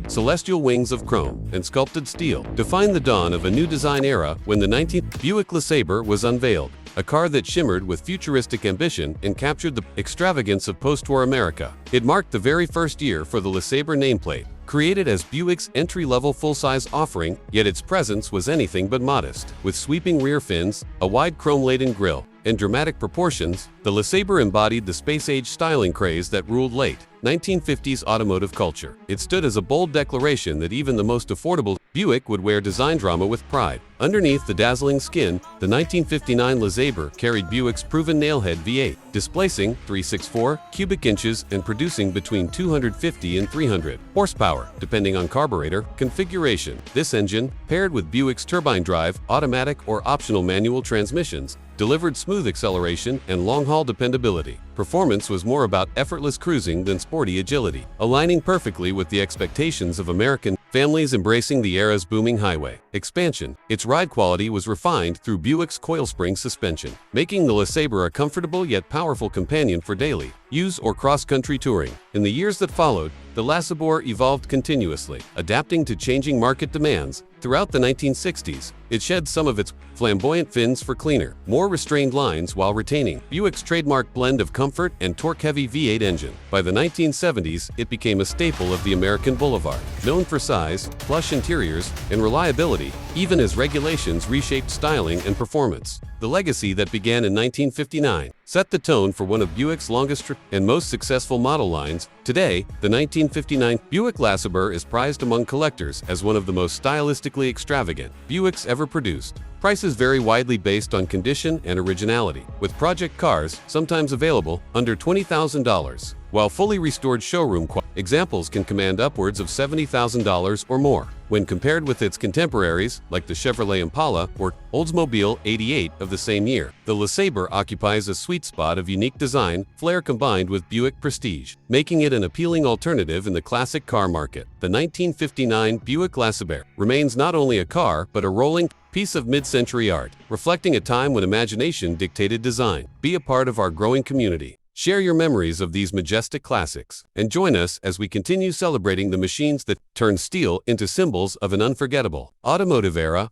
celestial wings of chrome, and sculpted steel define the dawn of a new design era when the 19th Buick LeSabre was unveiled, a car that shimmered with futuristic ambition and captured the extravagance of post-war America. It marked the very first year for the LeSabre nameplate. Created as Buick's entry-level full-size offering, yet its presence was anything but modest. With sweeping rear fins, a wide chrome-laden grille, and dramatic proportions, the LeSabre embodied the space-age styling craze that ruled late 1950s automotive culture. It stood as a bold declaration that even the most affordable Buick would wear design drama with pride. Underneath the dazzling skin, the 1959 LeSabre carried Buick's proven nailhead V8, displacing 364 cubic inches and producing between 250 and 300 horsepower, depending on carburetor configuration. This engine, paired with Buick's turbine drive, automatic or optional manual transmissions, delivered smooth acceleration and long-haul dependability. Performance was more about effortless cruising than sporty agility, aligning perfectly with the expectations of American families embracing the era's booming highway expansion. Its ride quality was refined through Buick's coil spring suspension, making the LeSabre a comfortable yet powerful companion for daily use or cross-country touring. In the years that followed, the LeSabre evolved continuously, adapting to changing market demands. Throughout the 1960s, it shed some of its flamboyant fins for cleaner, more restrained lines while retaining Buick's trademark blend of comfort and torque-heavy V8 engine. By the 1970s, it became a staple of the American boulevard, known for size, plush interiors, and reliability, even as regulations reshaped styling and performance. The legacy that began in 1959 set the tone for one of Buick's longest and most successful model lines. Today, the 1959 Buick LeSabre is prized among collectors as one of the most stylistically extravagant Buicks ever produced. Prices vary widely based on condition and originality, with project cars sometimes available under $20,000, while fully restored showroom examples can command upwards of $70,000 or more. When compared with its contemporaries, like the Chevrolet Impala or Oldsmobile 88 of the same year, the LeSabre occupies a sweet spot of unique design, flair combined with Buick prestige, making it an appealing alternative in the classic car market. The 1959 Buick LeSabre remains not only a car, but a rolling piece of mid-century art, reflecting a time when imagination dictated design. Be a part of our growing community. Share your memories of these majestic classics, and join us as we continue celebrating the machines that turn steel into symbols of an unforgettable automotive era.